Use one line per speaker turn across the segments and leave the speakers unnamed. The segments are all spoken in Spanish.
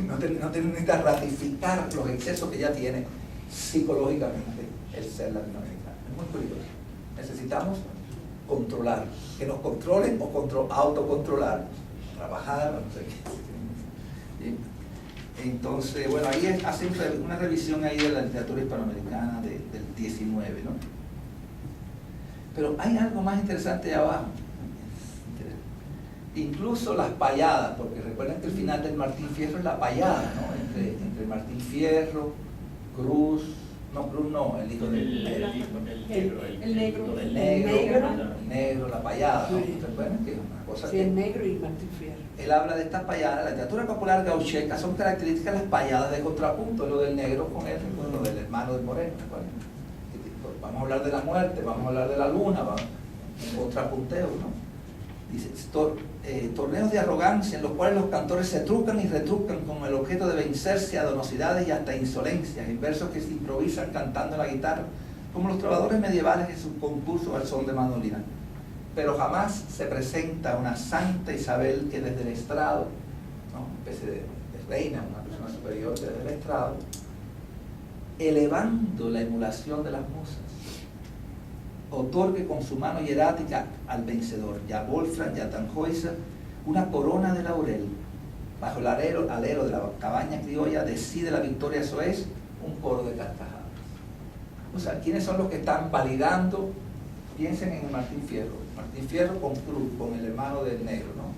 no necesita ratificar los excesos que ya tiene psicológicamente el ser latinoamericano. Es muy curioso. Necesitamos controlar, que nos controlen o autocontrolar, trabajar, no sé qué. Bien. Entonces, bueno, ahí hace una revisión ahí de la literatura hispanoamericana del 19, ¿no? Pero hay algo más interesante ahí abajo. Incluso las payadas, porque recuerden que el final del Martín Fierro es la payada, ¿no? Entre Martín Fierro, Cruz, el hijo del negro, la payada, ¿no? ¿Recuerdan que es una cosa
sí, el negro y Martín Fierro?
Él habla de estas payadas, la literatura popular gaucheca son características de las payadas de contrapunto, lo del negro con lo del hermano del moreno, ¿recuerdan? Vamos a hablar de la muerte, vamos a hablar de la luna, un contrapunteo, ¿no? Dice, torneos de arrogancia en los cuales los cantores se trucan y retrucan con el objeto de vencerse a donosidades y hasta insolencias, en versos que se improvisan cantando la guitarra, como los trovadores medievales en sus concursos al son de mandolina. Pero jamás se presenta una Santa Isabel que desde el estrado, ¿no? Una especie de reina, una persona superior desde el estrado, elevando la emulación de las musas, otorgue con su mano hierática al vencedor, ya Wolfram, ya Tannhäuser, una corona de laurel. Bajo el alero de la cabaña criolla decide la victoria, eso es un coro de carcajadas. O sea, ¿quiénes son los que están validando? Piensen en Martín Fierro. Martín Fierro con Cruz, con el hermano del negro, ¿no?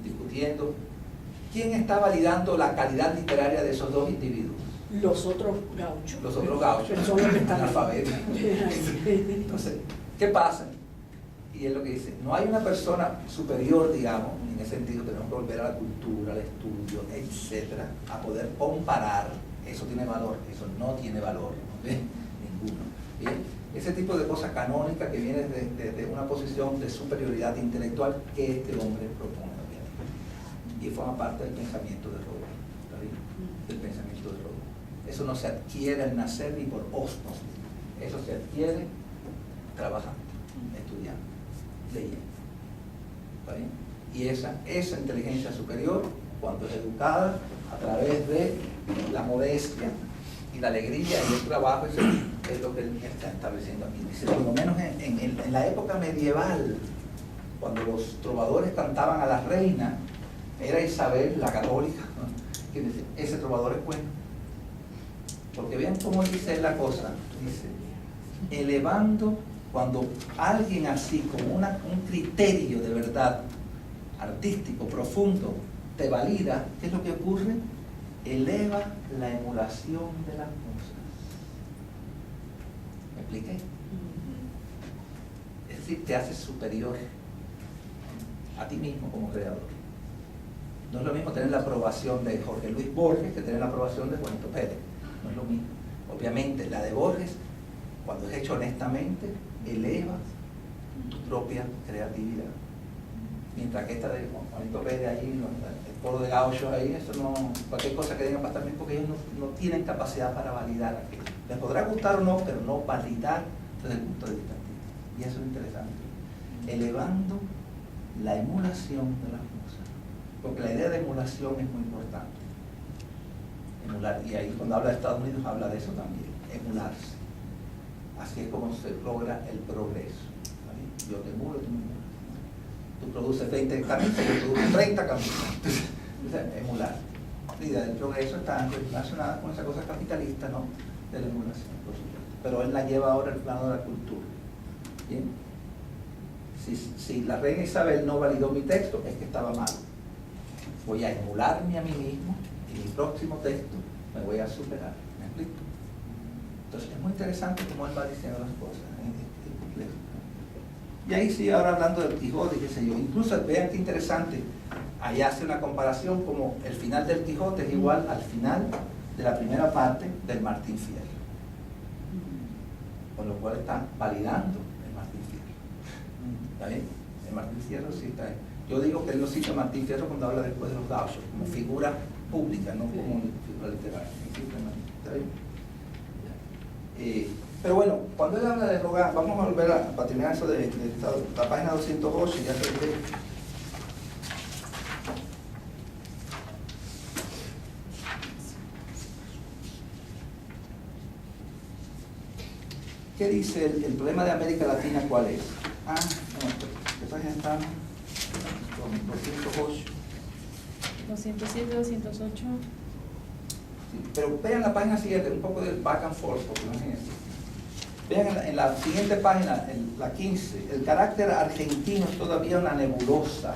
Discutiendo. ¿Quién está validando la calidad literaria de esos dos individuos?
Los otros gauchos.
Los otros gauchos.
Pero son los que están
analfabetos. Entonces, ¿qué pasa? Y es lo que dice, no hay una persona superior, digamos, en ese sentido tenemos que volver a la cultura, al estudio, etcétera, a poder comparar. Eso tiene valor, eso no tiene valor, ¿no? Ninguno. ¿Bien? Ese tipo de cosas canónicas que vienen desde una posición de superioridad intelectual que este hombre propone, obviamente. Y forma parte del pensamiento de Rousseau, ¿está bien? Del pensamiento de Rousseau. Eso no se adquiere al nacer ni por ósmosis, eso se adquiere trabajando, estudiando, leyendo. ¿Está bien? Y esa inteligencia superior, cuando es educada a través de la modestia y la alegría y el trabajo, eso es lo que él está estableciendo aquí. Dice, por lo menos en la época medieval, cuando los trovadores cantaban a la reina, era Isabel la católica, ¿no? Que dice, ese trovador es bueno. Porque vean cómo dice la cosa, dice, elevando, cuando alguien así, como un criterio de verdad, artístico, profundo, te valida, ¿qué es lo que ocurre? Eleva la emulación de las musas. ¿Me expliqué? Es decir, te haces superior a ti mismo como creador. No es lo mismo tener la aprobación de Jorge Luis Borges que tener la aprobación de Juanito Pérez. No es lo mismo. Obviamente, la de Borges, cuando es hecho honestamente, eleva tu propia creatividad. Mientras que esta de Juanito Pérez allí, el coro de gauchos ahí, eso no, cualquier cosa que digan va a estar bien, porque ellos no tienen capacidad para validar aquello. Les podrá gustar o no, pero no validar desde el punto de vista artístico. Y eso es interesante. Elevando la emulación de las musas. Porque la idea de emulación es muy importante. Emular, y ahí cuando habla de Estados Unidos habla de eso también, emularse. Así es como se logra el progreso. ¿Vale? Yo te emulo, tú me emulas. Tú produces 20 camisas, yo produzco 30 camisas. Entonces, emular. La idea del progreso está relacionada con esa cosa capitalista, ¿no? De la emulación, por supuesto. Pero él la lleva ahora al plano de la cultura. ¿Bien? Si la reina Isabel no validó mi texto, es que estaba mal. Voy a emularme a mí mismo y mi próximo texto me voy a superar. ¿Me explico? Entonces es muy interesante cómo él va diciendo las cosas. Y ahí sí, ahora hablando del Quijote, qué sé yo. Incluso vean qué interesante. Ahí hace una comparación como el final del Quijote es igual al final de la primera parte del Martín Fierro. Con lo cual está validando el Martín Fierro. ¿Está bien? El Martín Fierro sí está ahí. Yo digo que él lo cita a Martín Fierro cuando habla después de los gauchos, como figura pública, no como figura literaria. ¿Está bien? Pero bueno, cuando él habla de Rogan, vamos a volver para terminar eso de la página 208, ya se ve. ¿Qué dice el problema de América Latina? ¿Cuál es? ¿Qué página estamos? 208.
207, 208.
Sí, pero vean la página siguiente, un poco del back and forth, porque imagínense. Vean en la siguiente página, en la 15, el carácter argentino es todavía una nebulosa.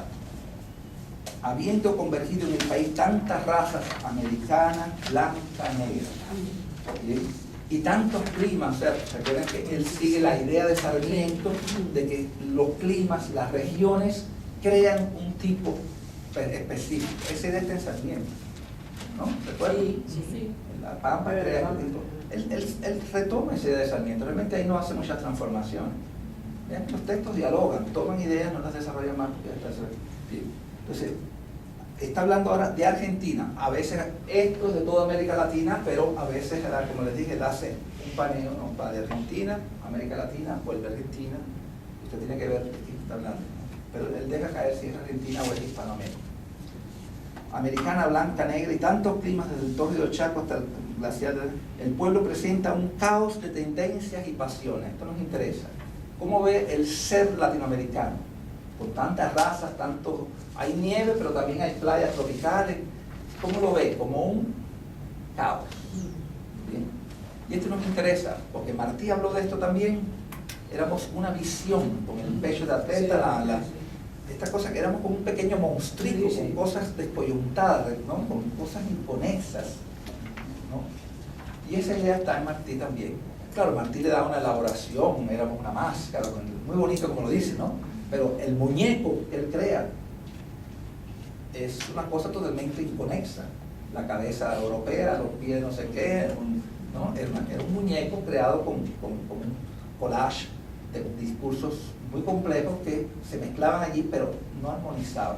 Habiendo convergido en el país tantas razas, americana, blanca, negra. ¿Bien? Y tantos climas, o sea, recuerden que él sigue la idea de Sarmiento de que los climas, las regiones crean un tipo específico. Ese es el Sarmiento, ¿no? ¿Recuerdan?
Sí.
La Pampa crea un tipo. Él retoma esa idea de Sarmiento, realmente ahí no hace muchas transformaciones. Vean que los textos dialogan, toman ideas, no las desarrollan más. Entonces, está hablando ahora de Argentina. A veces esto es de toda América Latina, pero a veces, como les dije, él hace un paneo, ¿no? Va de Argentina, América Latina, vuelve a Argentina. Usted tiene que ver de quién está hablando, ¿no? Pero él deja caer si es Argentina o es Hispanoamérica. Americana, blanca, negra y tantos climas desde el Torrio del Chaco hasta el glaciar. El pueblo presenta un caos de tendencias y pasiones. Esto nos interesa. ¿Cómo ve el ser latinoamericano? Con tantas razas, tantos... Hay nieve, pero también hay playas tropicales. ¿Cómo lo ve? Como un caos. ¿Bien? Y esto nos interesa, porque Martí habló de esto también. Éramos una visión, con el pecho de atleta, esta cosa que éramos como un pequeño monstruito, con cosas descoyuntadas, ¿no? Con cosas inconexas, ¿no? Y esa idea está en Martí también. Claro, Martí le da una elaboración, éramos una máscara, muy bonito como lo dice, ¿no? Pero el muñeco que él crea es una cosa totalmente inconexa. La cabeza europea, los pies no sé qué, ¿no? Era un muñeco creado con un collage de discursos muy complejos que se mezclaban allí, pero no armonizaban.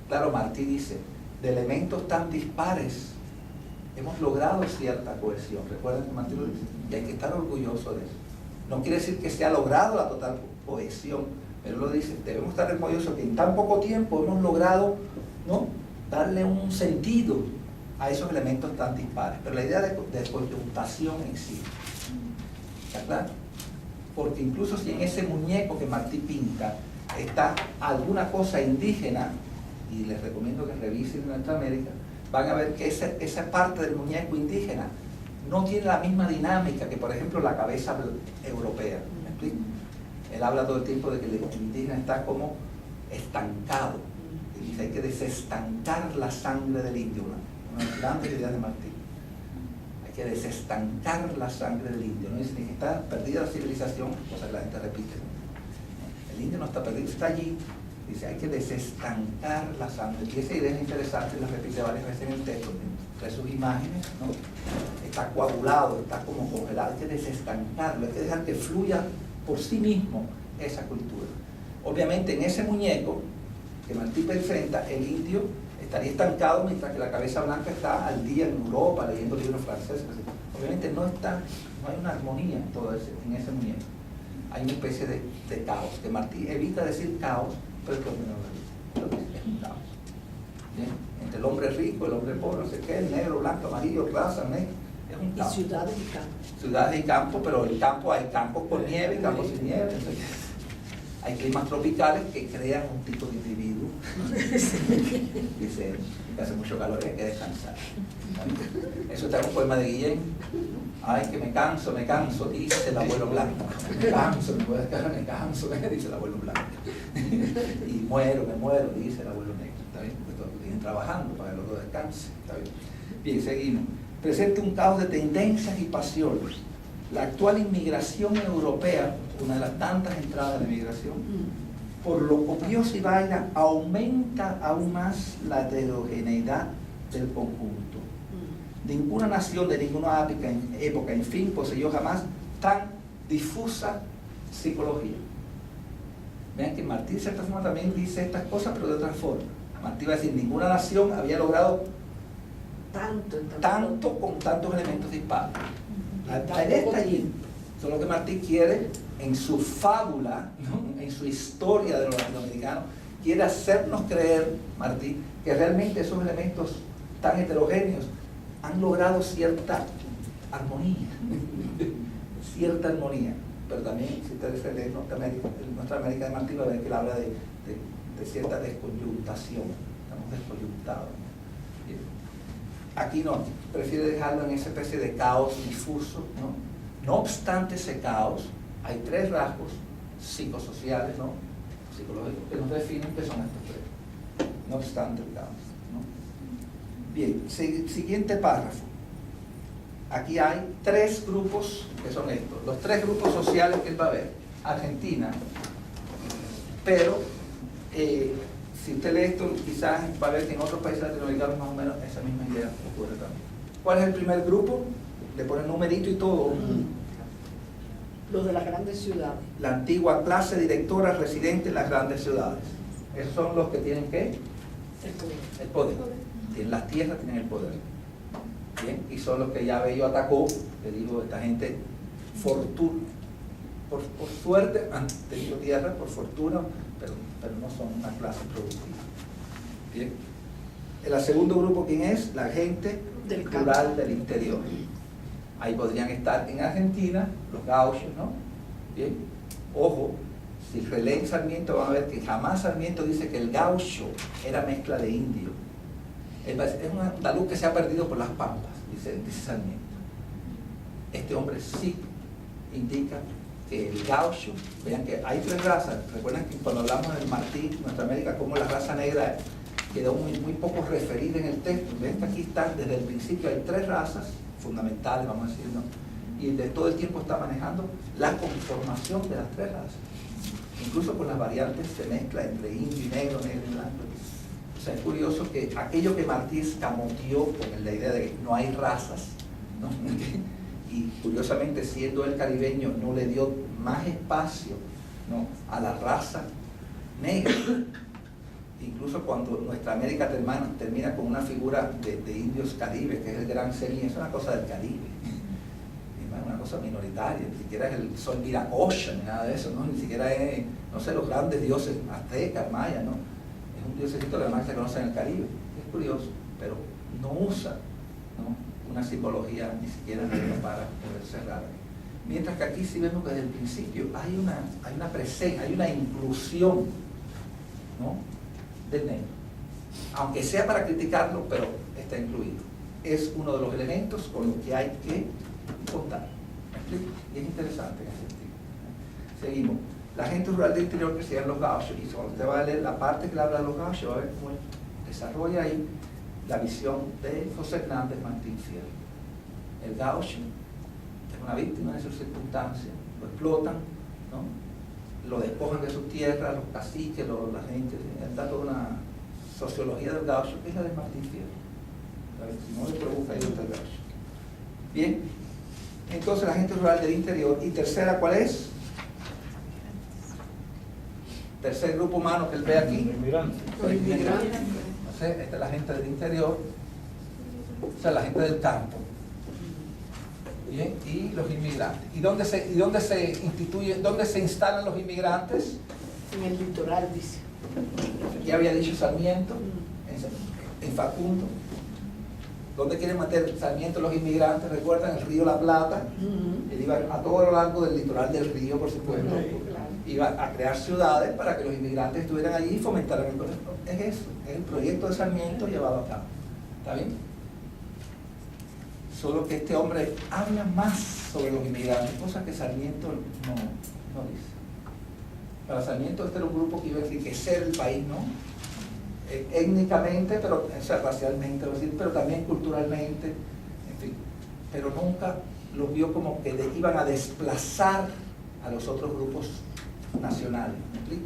Claro, Martí dice, de elementos tan dispares hemos logrado cierta cohesión. Recuerden que Martí lo dice, y hay que estar orgulloso de eso. No quiere decir que se ha logrado la total cohesión, pero lo dice, debemos estar orgullosos que en tan poco tiempo hemos logrado, ¿no?, darle un sentido a esos elementos tan dispares. Pero la idea de coyuntación existe. ¿Está claro? Porque incluso si en ese muñeco que Martí pinta está alguna cosa indígena, y les recomiendo que revisen Nuestra América, van a ver que esa parte del muñeco indígena no tiene la misma dinámica que, por ejemplo, la cabeza europea. ¿Me explico? Él habla todo el tiempo de que el indígena está como estancado. Y dice, hay que desestancar la sangre del indio, una de las grandes ideas de Martí. Hay que desestancar la sangre del indio. No dice ni que está perdida la civilización, cosa que la gente repite. El indio no está perdido, está allí. Dice, hay que desestancar la sangre. Y esa idea es interesante, la repite varias veces en el texto. Trae sus imágenes, ¿no? Está coagulado, está como congelado. Hay que desestancarlo, hay que dejar que fluya por sí mismo esa cultura. Obviamente en ese muñeco que Martí presenta, el indio estaría estancado mientras que la cabeza blanca está al día en Europa leyendo libros franceses. Obviamente no hay una armonía en todo en ese muñeco. Hay una especie de caos, que Martí evita decir caos, pero es un caos. ¿Bien? Entre el hombre rico, el hombre pobre, no sé qué, el negro, blanco, amarillo, raza, negro, es un caos.
Y ciudades y campos.
Ciudades y campos, pero el campo, hay campos con nieve y campos sin nieve. Entonces, hay climas tropicales que crean un tipo de individuo. Dice, que hace mucho calor y hay que descansar. Eso está en un poema de Guillén. Ay, que me canso, dice el abuelo blanco. Me canso, me voy a descansar, me canso, dice el abuelo blanco. Y me muero, dice el abuelo negro. ¿Está bien? Porque todos siguen trabajando para que los dos descansen. ¿Está bien? Bien, seguimos. Presenta un caos de tendencias y pasiones. La actual inmigración europea, una de las tantas entradas de migración, por lo copioso y vaina, aumenta aún más la heterogeneidad del conjunto. Ninguna nación de ninguna época, en fin, poseyó jamás tan difusa psicología. Vean que Martí de cierta forma también dice estas cosas, pero de otra forma. Martí va a decir, ninguna nación había logrado tanto con tantos elementos dispares. La idea está allí. Solo que Martí quiere, en su fábula, ¿no?, en su historia de los latinoamericanos, quiere hacernos creer, Martí, que realmente esos elementos tan heterogéneos han logrado cierta armonía. Cierta armonía. pero también si ustedes leen Nuestra América de Martí, va a ver que él habla de cierta descoyuntación, estamos descoyuntados. Bien. Aquí no, prefiere dejarlo en esa especie de caos difuso, ¿no? No obstante ese caos, hay tres rasgos psicosociales, ¿no? Psicológicos, que nos definen que son estos tres, no obstante el caos, ¿no? Bien, siguiente párrafo. Aquí hay tres grupos que son estos, los tres grupos sociales que él va a ver. Argentina, pero si usted lee esto, quizás va a ver que en otros países latinoamericanos más o menos esa misma idea ocurre también. ¿Cuál es el primer grupo? Le ponen numerito y todo.
Los de las grandes ciudades.
La antigua clase directora residente en las grandes ciudades. Esos son los que tienen ¿qué? El poder. Tienen las tierras, tienen el poder. Bien, y son los que ya Bello atacó, que dijo, esta gente por suerte han tenido tierra, por fortuna, pero no son una clase productiva. Bien. El segundo grupo, ¿quién es? La gente rural del interior. Ahí podrían estar en Argentina los gauchos, ¿no? Bien. Ojo, si releen Sarmiento van a ver que jamás Sarmiento dice que el gaucho era mezcla de indio. Es un andaluz que se ha perdido por las pampas, dice Sarmiento. Este hombre sí indica que el gaucho, vean que hay tres razas. Recuerden que cuando hablamos del Martí, Nuestra América, como la raza negra quedó muy poco referida en el texto. Ven que aquí está, desde el principio hay tres razas fundamentales, vamos a decir, ¿no? Y de todo el tiempo está manejando la conformación de las tres razas. Incluso con las variantes se mezcla entre indio y negro, negro y blanco. O sea, es curioso que aquello que Martí escamoteó con la idea de que no hay razas, ¿no? Y curiosamente, siendo el caribeño, no le dio más espacio, ¿no?, a la raza negra. Incluso cuando Nuestra América termina con una figura de indios caribes, que es el Gran Celín, es una cosa del Caribe, es una cosa minoritaria, ni siquiera es el Sol Viracocha, ni nada de eso, ¿no? Ni siquiera es, no sé, los grandes dioses aztecas, mayas, ¿no? Es un diosecito que además se conoce en el Caribe. Es curioso, pero no usa, ¿no?, una simbología ni siquiera para poder cerrar. Mientras que aquí sí vemos que desde el principio hay una presencia, hay una inclusión, ¿no?, del negro. Aunque sea para criticarlo, pero está incluido. Es uno de los elementos con los que hay que contar. ¿Me explico? Y es interesante en ese sentido. Seguimos. La gente rural del interior, que sean los gauchos, y cuando usted va a leer la parte que le habla de los gauchos, va a ver cómo él desarrolla ahí la visión de José Hernández Martín Fierro. El gaucho es una víctima de sus circunstancias, lo explotan, ¿no?, lo despojan de sus tierras, los caciques, la gente. Él da toda una sociología del gaucho, que es la de Martín Fierro. Si no le pregunta, ahí está el gaucho. Bien, entonces la gente rural del interior. Y tercera, ¿cuál es? Tercer grupo humano que él ve aquí.
Los inmigrantes.
No sé, esta es la gente del interior, o sea, la gente del campo. Bien, y los inmigrantes. ¿Y dónde se instalan los inmigrantes?
En el litoral, dice.
Ya había dicho Sarmiento, en Facundo. ¿Dónde quieren meter Sarmiento los inmigrantes? ¿Recuerdan? El río La Plata. Él iba a todo lo largo del litoral del río, por supuesto. Iba a crear ciudades para que los inmigrantes estuvieran allí y fomentaran el proyecto. Es eso, es el proyecto de Sarmiento llevado a cabo. ¿Está bien? Solo que este hombre habla más sobre los inmigrantes, cosas que Sarmiento no dice. Para Sarmiento este era un grupo que iba a enriquecer el país, ¿no? Étnicamente, pero, o sea, racialmente, pero también culturalmente, en fin. Pero nunca los vio como que iban a desplazar a los otros grupos nacionales. ¿Me explico?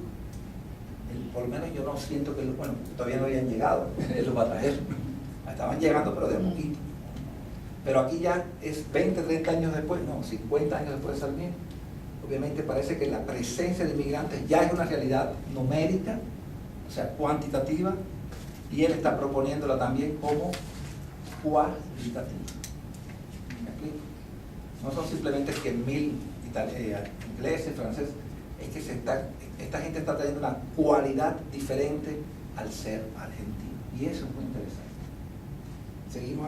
Por lo menos yo no siento que, bueno, todavía no habían llegado, él los va a traer. Estaban llegando, pero de poquito. Pero aquí ya es 20, 30 años después, no, 50 años después de Sarmiento. Obviamente parece que la presencia de inmigrantes ya es una realidad numérica, o sea, cuantitativa, y él está proponiéndola también como cualitativa. ¿Me explico? No son simplemente que 1000 ingleses, franceses, es que esta gente está trayendo una cualidad diferente al ser argentino. Y eso es muy interesante. Seguimos.